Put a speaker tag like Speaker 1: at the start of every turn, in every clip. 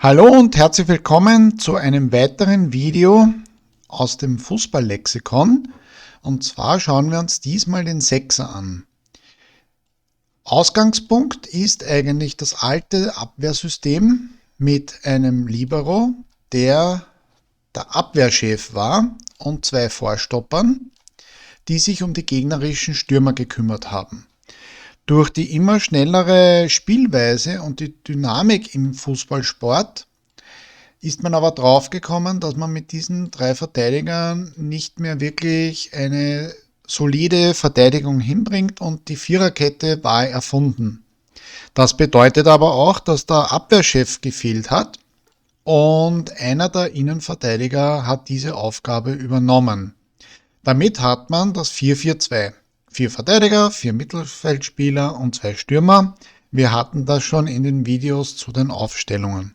Speaker 1: Hallo und herzlich willkommen zu einem weiteren Video aus dem Fußballlexikon. Und zwar schauen wir uns diesmal den Sechser an. Ausgangspunkt ist eigentlich das alte Abwehrsystem mit einem Libero, der der Abwehrchef war, und zwei Vorstoppern, die sich um die gegnerischen Stürmer gekümmert haben. Durch die immer schnellere Spielweise und die Dynamik im Fußballsport ist man aber draufgekommen, dass man mit diesen drei Verteidigern nicht mehr wirklich eine solide Verteidigung hinbringt und die Viererkette war erfunden. Das bedeutet aber auch, dass der Abwehrchef gefehlt hat und einer der Innenverteidiger hat diese Aufgabe übernommen. Damit hat man das 4-4-2. 4 Verteidiger, 4 Mittelfeldspieler und 2 Stürmer. Wir hatten das schon in den Videos zu den Aufstellungen.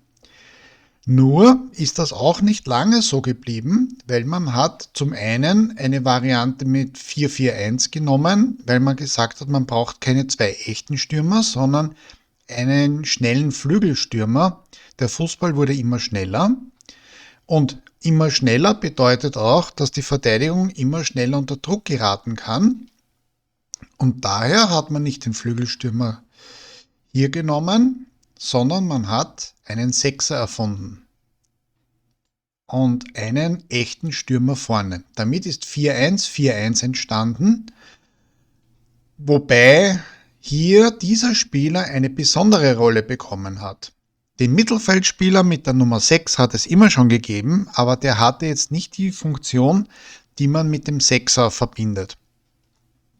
Speaker 1: Nur ist das auch nicht lange so geblieben, weil man hat zum einen eine Variante mit 4-4-1 genommen, weil man gesagt hat, man braucht keine zwei echten Stürmer, sondern einen schnellen Flügelstürmer. Der Fußball wurde immer schneller und immer schneller bedeutet auch, dass die Verteidigung immer schneller unter Druck geraten kann. Und daher hat man nicht den Flügelstürmer hier genommen, sondern man hat einen Sechser erfunden und einen echten Stürmer vorne. Damit ist 4-1-4-1 entstanden, wobei hier dieser Spieler eine besondere Rolle bekommen hat. Den Mittelfeldspieler mit der Nummer 6 hat es immer schon gegeben, aber der hatte jetzt nicht die Funktion, die man mit dem Sechser verbindet.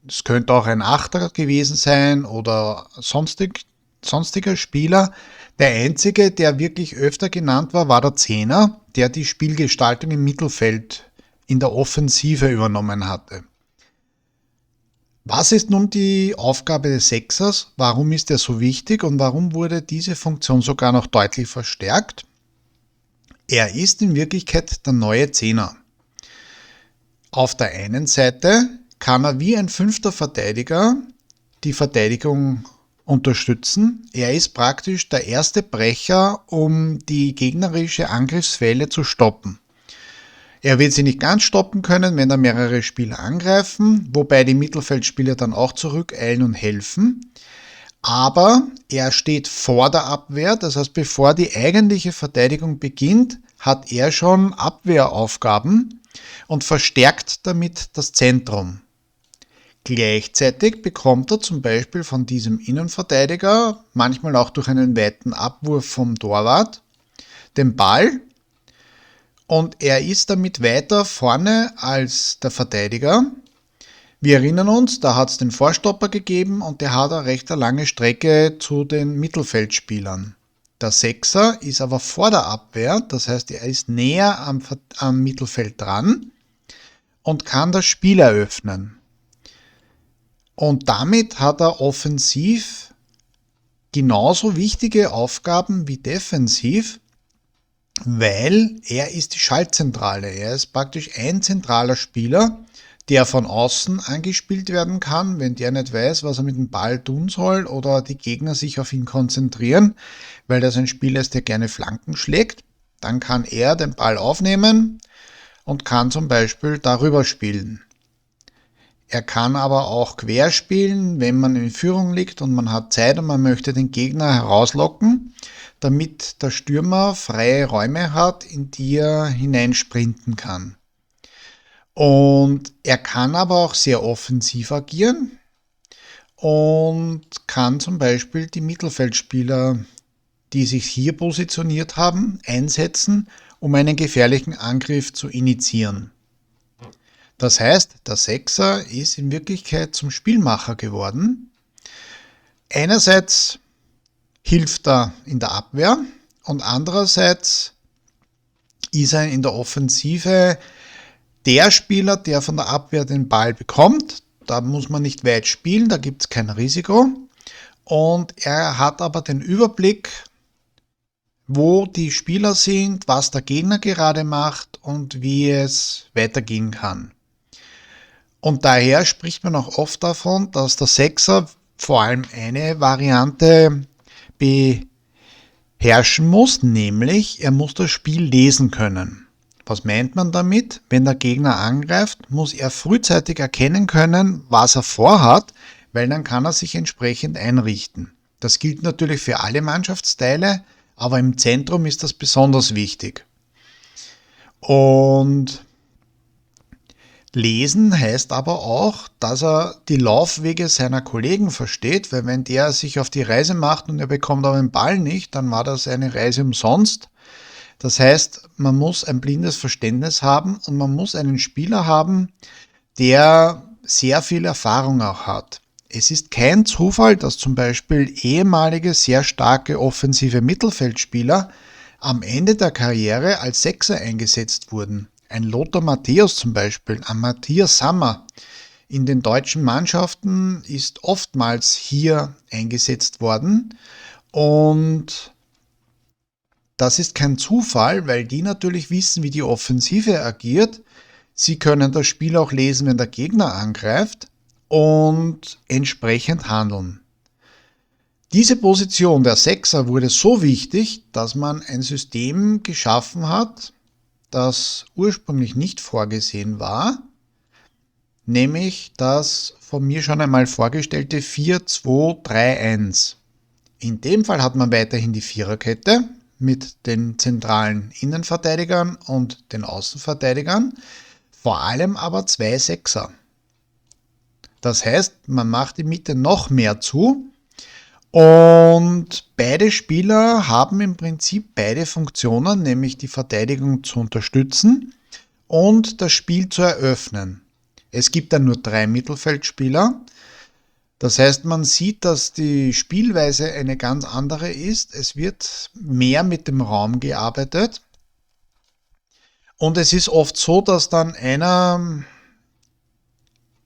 Speaker 1: Es könnte auch ein Achter gewesen sein oder sonstiger Spieler. Der einzige, der wirklich öfter genannt war, war der Zehner, der die Spielgestaltung im Mittelfeld in der Offensive übernommen hatte. Was ist nun die Aufgabe des Sechsers? Warum ist er so wichtig und warum wurde diese Funktion sogar noch deutlich verstärkt? Er ist in Wirklichkeit der neue Zehner. Auf der einen Seite kann er wie ein fünfter Verteidiger die Verteidigung unterstützen. Er ist praktisch der erste Brecher, um die gegnerische Angriffswelle zu stoppen. Er wird sie nicht ganz stoppen können, wenn da mehrere Spieler angreifen, wobei die Mittelfeldspieler dann auch zurückeilen und helfen. Aber er steht vor der Abwehr, das heißt, bevor die eigentliche Verteidigung beginnt, hat er schon Abwehraufgaben und verstärkt damit das Zentrum. Gleichzeitig bekommt er zum Beispiel von diesem Innenverteidiger, manchmal auch durch einen weiten Abwurf vom Torwart, den Ball und er ist damit weiter vorne als der Verteidiger. Wir erinnern uns, da hat es den Vorstopper gegeben und der hat eine recht lange Strecke zu den Mittelfeldspielern. Der Sechser ist aber vor der Abwehr, das heißt, er ist näher am Mittelfeld dran und kann das Spiel eröffnen. Und damit hat er offensiv genauso wichtige Aufgaben wie defensiv, weil er ist die Schaltzentrale. Er ist praktisch ein zentraler Spieler, der von außen angespielt werden kann, wenn der nicht weiß, was er mit dem Ball tun soll oder die Gegner sich auf ihn konzentrieren, weil das ein Spieler ist, der gerne Flanken schlägt. Dann kann er den Ball aufnehmen und kann zum Beispiel darüber spielen. Er kann aber auch quer spielen, wenn man in Führung liegt und man hat Zeit und man möchte den Gegner herauslocken, damit der Stürmer freie Räume hat, in die er hineinsprinten kann. Und er kann aber auch sehr offensiv agieren und kann zum Beispiel die Mittelfeldspieler, die sich hier positioniert haben, einsetzen, um einen gefährlichen Angriff zu initiieren. Das heißt, der Sechser ist in Wirklichkeit zum Spielmacher geworden. Einerseits hilft er in der Abwehr und andererseits ist er in der Offensive der Spieler, der von der Abwehr den Ball bekommt. Da muss man nicht weit spielen, da gibt es kein Risiko. Und er hat aber den Überblick, wo die Spieler sind, was der Gegner gerade macht und wie es weitergehen kann. Und daher spricht man auch oft davon, dass der Sechser vor allem eine Variante herrschen muss, nämlich er muss das Spiel lesen können. Was meint man damit? Wenn der Gegner angreift, muss er frühzeitig erkennen können, was er vorhat, weil dann kann er sich entsprechend einrichten. Das gilt natürlich für alle Mannschaftsteile, aber im Zentrum ist das besonders wichtig. Und lesen heißt aber auch, dass er die Laufwege seiner Kollegen versteht, weil wenn der sich auf die Reise macht und er bekommt aber den Ball nicht, dann war das eine Reise umsonst. Das heißt, man muss ein blindes Verständnis haben und man muss einen Spieler haben, der sehr viel Erfahrung auch hat. Es ist kein Zufall, dass zum Beispiel ehemalige sehr starke offensive Mittelfeldspieler am Ende der Karriere als Sechser eingesetzt wurden. Ein Lothar Matthäus zum Beispiel, ein Matthias Sammer in den deutschen Mannschaften ist oftmals hier eingesetzt worden und das ist kein Zufall, weil die natürlich wissen, wie die Offensive agiert. Sie können das Spiel auch lesen, wenn der Gegner angreift und entsprechend handeln. Diese Position der Sechser wurde so wichtig, dass man ein System geschaffen hat, das ursprünglich nicht vorgesehen war, nämlich das von mir schon einmal vorgestellte 4-2-3-1. In dem Fall hat man weiterhin die Viererkette mit den zentralen Innenverteidigern und den Außenverteidigern, vor allem aber zwei Sechser. Das heißt, man macht die Mitte noch mehr zu und beide Spieler haben im Prinzip beide Funktionen, nämlich die Verteidigung zu unterstützen und das Spiel zu eröffnen. Es gibt dann nur 3 Mittelfeldspieler. Das heißt, man sieht, dass die Spielweise eine ganz andere ist. Es wird mehr mit dem Raum gearbeitet. Und es ist oft so, dass dann einer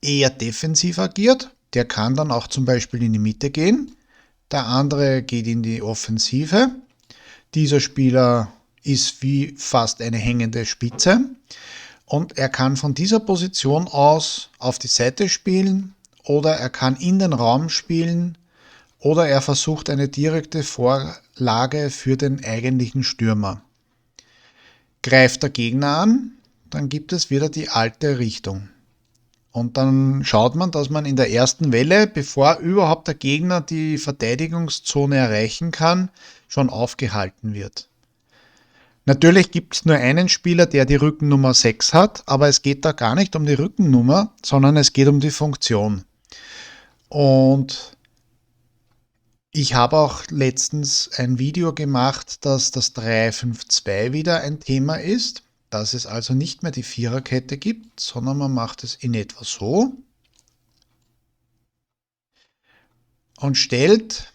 Speaker 1: eher defensiv agiert. Der kann dann auch zum Beispiel in die Mitte gehen. Der andere geht in die Offensive. Dieser Spieler ist wie fast eine hängende Spitze. Und er kann von dieser Position aus auf die Seite spielen oder er kann in den Raum spielen oder er versucht eine direkte Vorlage für den eigentlichen Stürmer. Greift der Gegner an, dann gibt es wieder die alte Richtung. Und dann schaut man, dass man in der ersten Welle, bevor überhaupt der Gegner die Verteidigungszone erreichen kann, schon aufgehalten wird. Natürlich gibt es nur einen Spieler, der die Rückennummer 6 hat, aber es geht da gar nicht um die Rückennummer, sondern es geht um die Funktion. Und ich habe auch letztens ein Video gemacht, dass das 3-5-2 wieder ein Thema ist, dass es also nicht mehr die Viererkette gibt, sondern man macht es in etwa so und stellt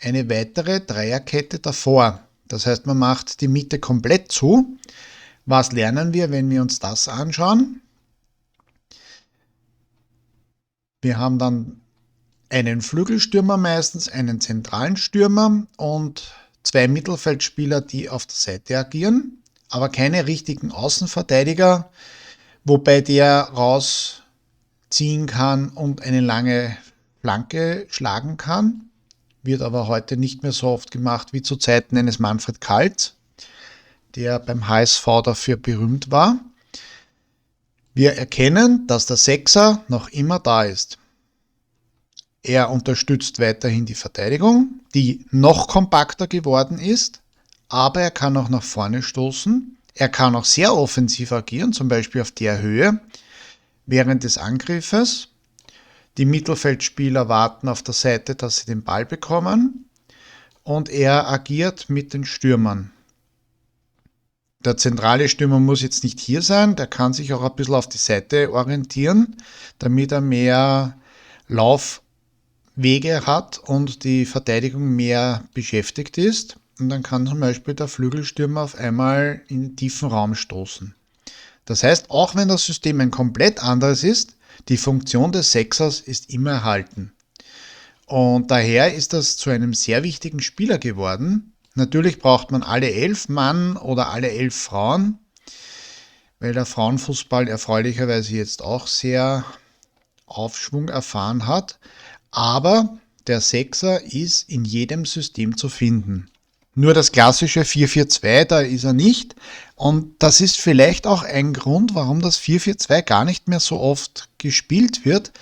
Speaker 1: eine weitere Dreierkette davor. Das heißt, man macht die Mitte komplett zu. Was lernen wir, wenn wir uns das anschauen? Wir haben dann einen Flügelstürmer meistens, einen zentralen Stürmer und 2 Mittelfeldspieler, die auf der Seite agieren, aber keine richtigen Außenverteidiger, wobei der rausziehen kann und eine lange Flanke schlagen kann. Wird aber heute nicht mehr so oft gemacht wie zu Zeiten eines Manfred Kalt, der beim HSV dafür berühmt war. Wir erkennen, dass der Sechser noch immer da ist. Er unterstützt weiterhin die Verteidigung, die noch kompakter geworden ist, aber er kann auch nach vorne stoßen. Er kann auch sehr offensiv agieren, zum Beispiel auf der Höhe während des Angriffes. Die Mittelfeldspieler warten auf der Seite, dass sie den Ball bekommen und er agiert mit den Stürmern. Der zentrale Stürmer muss jetzt nicht hier sein, der kann sich auch ein bisschen auf die Seite orientieren, damit er mehr Laufwege hat und die Verteidigung mehr beschäftigt ist. Und dann kann zum Beispiel der Flügelstürmer auf einmal in den tiefen Raum stoßen. Das heißt, auch wenn das System ein komplett anderes ist, die Funktion des Sechsers ist immer erhalten. Und daher ist das zu einem sehr wichtigen Spieler geworden. Natürlich braucht man alle 11 Mann oder alle 11 Frauen, weil der Frauenfußball erfreulicherweise jetzt auch sehr Aufschwung erfahren hat. Aber der Sechser ist in jedem System zu finden. Nur das klassische 4-4-2, da ist er nicht. Und das ist vielleicht auch ein Grund, warum das 4-4-2 gar nicht mehr so oft gespielt wird,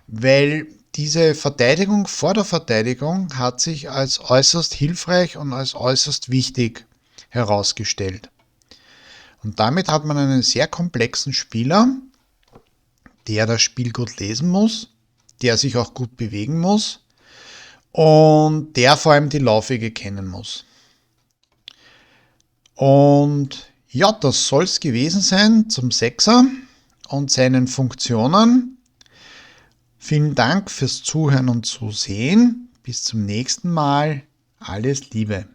Speaker 1: weil diese Verteidigung vor der Verteidigung hat sich als äußerst hilfreich und als äußerst wichtig herausgestellt. Und damit hat man einen sehr komplexen Spieler, der das Spiel gut lesen muss, der sich auch gut bewegen muss und der vor allem die Laufwege kennen muss. Und ja, das soll es gewesen sein zum Sechser und seinen Funktionen. Vielen Dank fürs Zuhören und Zusehen. Bis zum nächsten Mal. Alles Liebe.